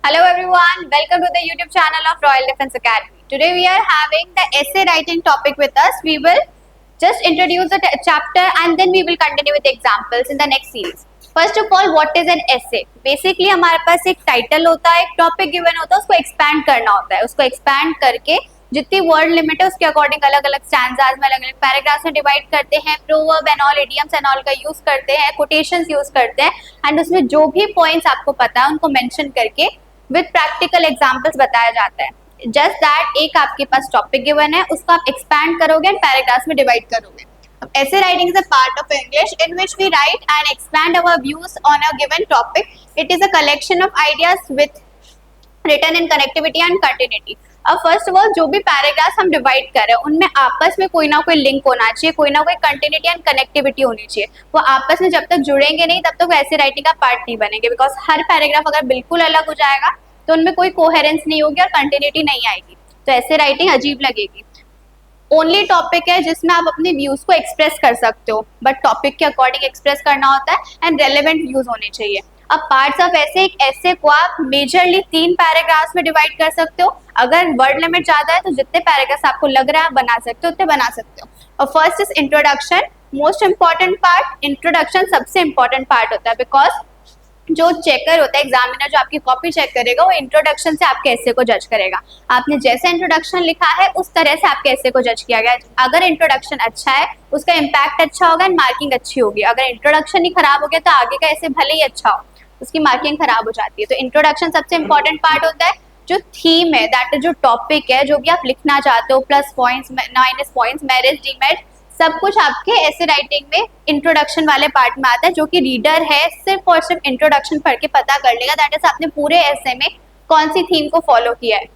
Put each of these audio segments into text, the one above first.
Hello everyone, welcome to the YouTube channel of Royal Defence Academy. Today we are having the essay writing topic with us. We will just introduce the chapter and then we will continue with examples in the next series. First of all, what is an essay? Basically हमारे पास एक title होता है, एक topic given होता है, उसको expand करना होता है. उसको एक्सपैंड करके जितनी वर्ड लिमिट है उसके अकॉर्डिंग अलग अलग स्टैंजाज में अलग अलग पैराग्राफ्स में डिवाइड करते हैं, proverb and all idioms and all का यूज करते हैं, कोटेशंस यूज करते हैं एंड उसमें जो भी पॉइंट्स आपको पता है उनको मेंशन करके विद प्रैक्टिकल एग्जांपल्स बताया जाता है. जस्ट दैट एक आपके पास टॉपिक गिवन है, उसको आप एक्सपैंड करोगे एंड पैराग्राफ्स में डिवाइड करोगे. Essay writing is a part of English in which we write and expand our views on a given topic. It is a collection of ideas with written in connectivity and continuity. अब first of all जो भी paragraphs हम divide कर रहे हैं उनमें आपस में कोई ना कोई लिंक होना चाहिए, कोई ना कोई कंटिन्यूटी एंड कनेक्टिविटी होनी चाहिए. वो आपस में जब तक जुड़ेंगे नहीं तब तक वो ऐसे राइटिंग का पार्ट नहीं बनेंगे, बिकॉज हर पैराग्राफ अगर बिल्कुल अलग हो जाएगा तो उनमें कोई कोहेरेंस नहीं होगी और कंटिन्यूटी नहीं आएगी, तो ऐसे राइटिंग अजीब लगेगी. ओनली टॉपिक है जिसमें आप अपने व्यूज को एक्सप्रेस कर सकते हो, बट टॉपिक के अकॉर्डिंग एक्सप्रेस करना होता है एंड रेलेवेंट व्यूज होने चाहिए. अब पार्ट्स ऑफ ऐसे एक ऐसे को आप मेजरली 3 पैराग्राफ्स में डिवाइड कर सकते हो. अगर वर्ड लिमिट ज्यादा है तो जितने पैराग्राफ्स आपको लग रहा है आप बना सकते हो उतने बना सकते हो. और first is introduction. Most important part introduction सबसे इंपॉर्टेंट पार्ट होता है, बिकॉज जो चेकर होता है एग्जामिनर जो आपकी कॉपी चेक करेगा वो इंट्रोडक्शन से आपके ऐसे को जज करेगा. आपने जैसे इंट्रोडक्शन लिखा है उस तरह से आपके ऐसे को जज किया गया. अगर इंट्रोडक्शन अच्छा है उसका इम्पैक्ट अच्छा होगा एंड मार्किंग अच्छी होगी. अगर इंट्रोडक्शन ही खराब हो गया तो आगे का ऐसे भले ही अच्छा हो उसकी मार्किंग खराब हो जाती है. तो इंट्रोडक्शन सबसे इंपॉर्टेंट पार्ट होता है. जो थीम है दैट इज जो टॉपिक है जो भी आप लिखना चाहते हो, plus points minus points merit demerit सब कुछ आपके ऐसे राइटिंग में इंट्रोडक्शन वाले पार्ट में आता है, जो कि रीडर है सिर्फ और सिर्फ इंट्रोडक्शन पढ़ के पता कर लेगा दैट इज आपने पूरे ऐसे में कौन सी थीम को फॉलो किया है.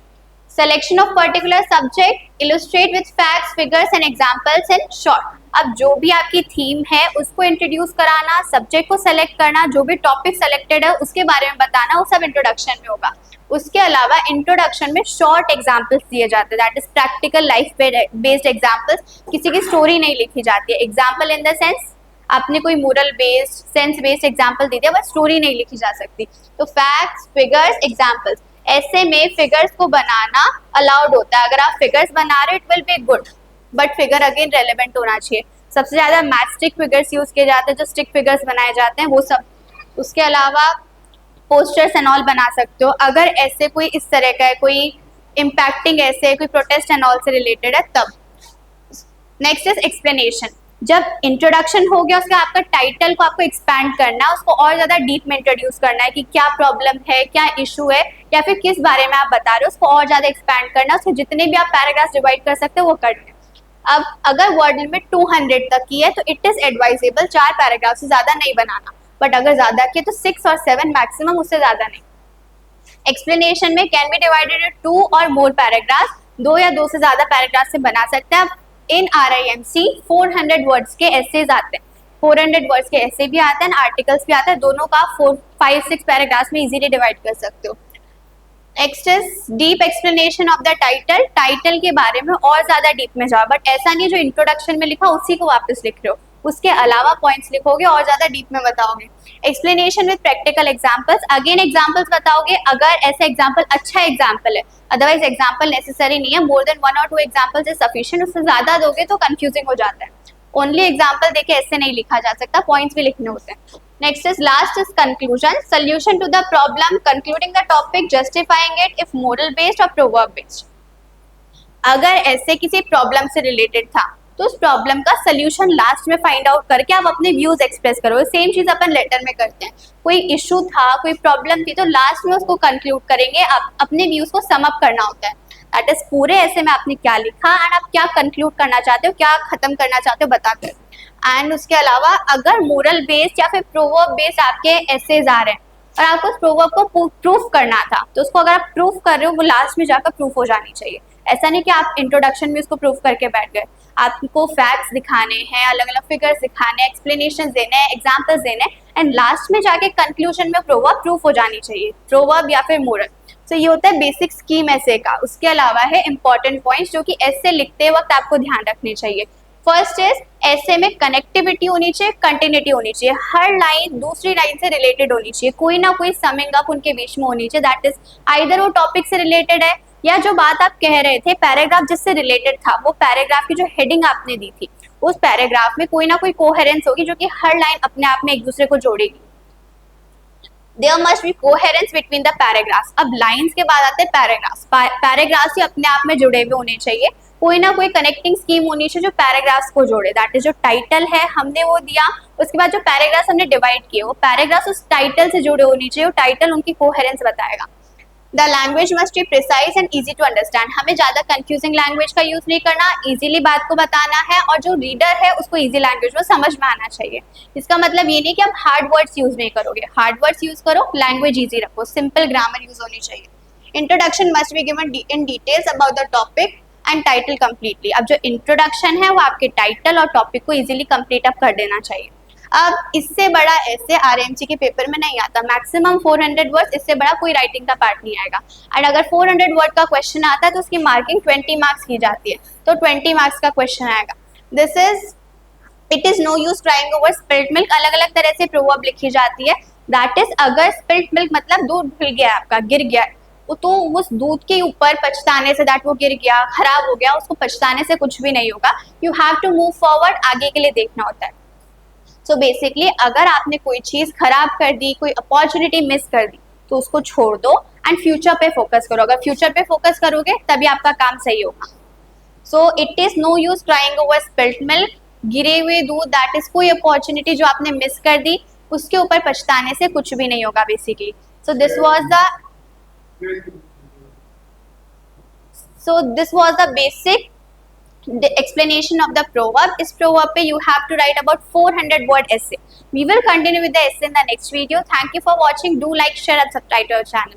Selection of particular subject, illustrate with facts, figures and examples in short. अब जो भी आपकी थीम है उसको इंट्रोड्यूस कराना, सब्जेक्ट को सेलेक्ट करना, जो भी टॉपिक सेलेक्टेड है उसके बारे में बताना, वो सब इंट्रोडक्शन में होगा. उसके अलावा इंट्रोडक्शन में शॉर्ट एग्जाम्पल्स दिए जाते हैं, that is practical life based examples. किसी की स्टोरी नहीं लिखी जाती है. एग्जाम्पल इन द सेंस आपने कोई moral based sense based example दे दिया, बट स्टोरी नहीं लिखी जा सकती. तो फैक्ट्स, फिगर्स, एग्जाम्पल्स. ऐसे में फिगर्स को बनाना अलाउड होता है. अगर आप फिगर्स बना रहे हो it will be good, but figure again relevant होना चाहिए. सबसे ज्यादा मैथस्टिक फिगर्स यूज किए जाते हैं, जो स्टिक फिगर्स बनाए जाते हैं वो सब. उसके अलावा पोस्टर्स एंड ऑल बना सकते हो. अगर ऐसे कोई इस तरह का है, कोई इम्पैक्टिंग ऐसे कोई प्रोटेस्ट एंड ऑल से रिलेटेड है तब. Next is explanation. जब इंट्रोडक्शन हो गया उसका आपका टाइटल को आपको एक्सपैंड करना है, उसको और ज्यादा डीप में इंट्रोड्यूस करना है कि क्या प्रॉब्लम है, क्या इशू है, या फिर किस बारे में आप बता रहे हो, उसको और ज्यादा एक्सपैंड करना. उसके जितने भी आप पैराग्राफ डिवाइड कर सकते हो वो करना है. अब अगर वर्ड लिमिट 200 तक की है तो इट इज एडवाइजेबल 4 पैराग्राफ से ज्यादा नहीं बनाना, बट अगर ज्यादा की तो 6 और 7 मैक्सिमम, उससे ज्यादा नहीं. एक्सप्लेनेशन में कैन बी डिवाइडेड इनटू 2 और मोर पैराग्राफ. 2 या 2 से ज्यादा पैराग्राफ से बना सकते हैं. इन RIMC 400 वर्ड्स के एसेज आते हैं, 400 वर्ड्स के ऐसे भी आते हैं, आर्टिकल्स भी आते हैं. दोनों का 4-5-6 पैराग्राफ में इजीली डिवाइड कर सकते हो. Next is deep explanation of the title. Title के बारे में और ज्यादा डीप में जाओ, बट ऐसा नहीं जो इंट्रोडक्शन में लिखा उसी को वापस लिख रहे हो, उसके अलावा पॉइंट्स लिखोगे और ज्यादा डीप में बताओगे. Explanation with practical examples. Again examples बताओगे अगर ऐसा एग्जांपल अच्छा एग्जांपल है, अदरवाइज एग्जांपल नेसेसरी नहीं है. मोर देन 1 और 2 एग्जांपल्स इज सफिशिएंट. उससे ज्यादा दोगे तो कंफ्यूजिंग हो जाता है. ओनली एग्जांपल देके ऐसे नहीं लिखा जा सकता, पॉइंट्स भी लिखने होते हैं. Next is last is conclusion. Solution to the problem, concluding the topic, justifying it if moral based और प्रोवर्ब बेस्ड. अगर ऐसे किसी प्रॉब्लम से रिलेटेड था तो उस प्रॉब्लम का सोल्यूशन लास्ट में फाइंड आउट करके आप अपने व्यूज एक्सप्रेस करो. सेम चीज अपन लेटर में करते हैं. कोई इशू था, कोई प्रॉब्लम थी, तो लास्ट में उसको कंक्लूड करेंगे. आप अपने व्यूज को सम अप करना होता है, दैट इज पूरे ऐसे में आपने क्या लिखा एंड आप क्या कंक्लूड करना चाहते हो, क्या खत्म करना चाहते हो बताकर. एंड उसके अलावा अगर मोरल बेस्ड या फिर प्रोवर्ब बेस्ड आपके एसेज आ रहे हैं और आपको उस प्रोवर्ब को प्रूफ करना था, तो उसको अगर आप प्रूफ कर रहे हो वो लास्ट में जाकर प्रूफ हो जानी चाहिए. ऐसा नहीं कि आप इंट्रोडक्शन में उसको प्रूफ करके बैठ गए. आपको फैक्ट्स दिखाने हैं, अलग अलग फिगर्स दिखाने हैं, एक्सप्लेनेशन देने हैं, एग्जाम्पल्स देने हैं, एंड लास्ट में जाके कंक्लूजन में प्रोवर्ब प्रूफ हो जानी चाहिए, प्रोवर्ब या फिर मोरल. तो ये होता है बेसिक स्कीम ऐसे का. उसके अलावा है इंपॉर्टेंट पॉइंट्स जो कि ऐसे लिखते वक्त आपको ध्यान रखने चाहिए. फर्स्ट इज ऐसे में कनेक्टिविटी होनी चाहिए, कंटिन्यूटी होनी चाहिए, हर लाइन दूसरी लाइन से रिलेटेड होनी चाहिए, कोई ना कोई समिंग अप उनके बीच में होनी चाहिए, दैट इज आइदर वो टॉपिक से रिलेटेड है या जो बात आप कह रहे थे पैराग्राफ जिससे रिलेटेड था, वो पैराग्राफ की जो हेडिंग आपने दी थी उस पैराग्राफ में कोई ना कोई कोहेरेंस होगी जो कि हर लाइन अपने आप में एक दूसरे को जोड़ेगी। There must be coherence between the paragraphs. अब लाइंस के बाद आते हैं पैराग्राफ्स। पैराग्राफ्स ही अपने आप में जुड़े हुए होने चाहिए, कोई ना कोई कनेक्टिंग स्कीम होनी चाहिए जो पैराग्राफ्स को जोड़े, दैट इज जो टाइटल है हमने वो दिया, उसके बाद जो पैराग्राफ्स हमने डिवाइड किए वो पैराग्राफ्स उस टाइटल से जुड़े होने चाहिए, वो टाइटल उनकी कोहेरेंस बताएगा। The language must be precise and easy to understand, हमें ज्यादा कंफ्यूजिंग लैंग्वेज का यूज नहीं करना, इजीली बात को बताना है और जो रीडर है उसको इजी लैंग्वेज में समझ में आना चाहिए। इसका मतलब ये नहीं कि आप हार्ड वर्ड्स यूज नहीं करोगे, हार्ड वर्ड्स यूज करो, लैंग्वेज इजी रखो, सिंपल ग्रामर यूज होनी चाहिए। Introduction must be given in details about the topic and title completely, अब जो इंट्रोडक्शन है वो आपके टाइटल और टॉपिक को इजीली कंप्लीट अप कर देना चाहिए। अब इससे बड़ा ऐसे आरएमसी के पेपर में नहीं आता, मैक्सिमम 400 वर्ड्स, इससे बड़ा कोई राइटिंग का पार्ट नहीं आएगा। एंड अगर 400 वर्ड का क्वेश्चन आता है तो उसकी मार्किंग 20 मार्क्स की जाती है, तो 20 मार्क्स का क्वेश्चन आएगा। This is it is no use crying over spilt milk, अलग अलग तरह से प्रोवर्ब लिखी जाती है, दैट इज अगर स्पिल्ट मिल्क मतलब दूध खुल गया आपका, गिर गया, तो उस दूध के ऊपर पछताने से, दैट वो गिर गया, खराब हो गया, उसको पछताने से कुछ भी नहीं होगा, you have to move forward, आगे के लिए देखना होता है। सो बेसिकली अगर आपने कोई चीज खराब कर दी, कोई अपॉर्चुनिटी मिस कर दी, तो उसको छोड़ दो एंड फ्यूचर पे फोकस करो, अगर फ्यूचर पे फोकस करोगे तभी आपका काम सही होगा। So it is no use crying over spilt milk, गिरे हुए दूध, दैट इज कोई अपॉर्चुनिटी जो आपने मिस कर दी, उसके ऊपर पछताने से कुछ भी नहीं होगा basically. So this was the basic the explanation of the proverb. इस proverb पे you have to write about 400 word essay. We will continue with the essay in the next video. Thank you for watching. Do like, share and subscribe to our channel.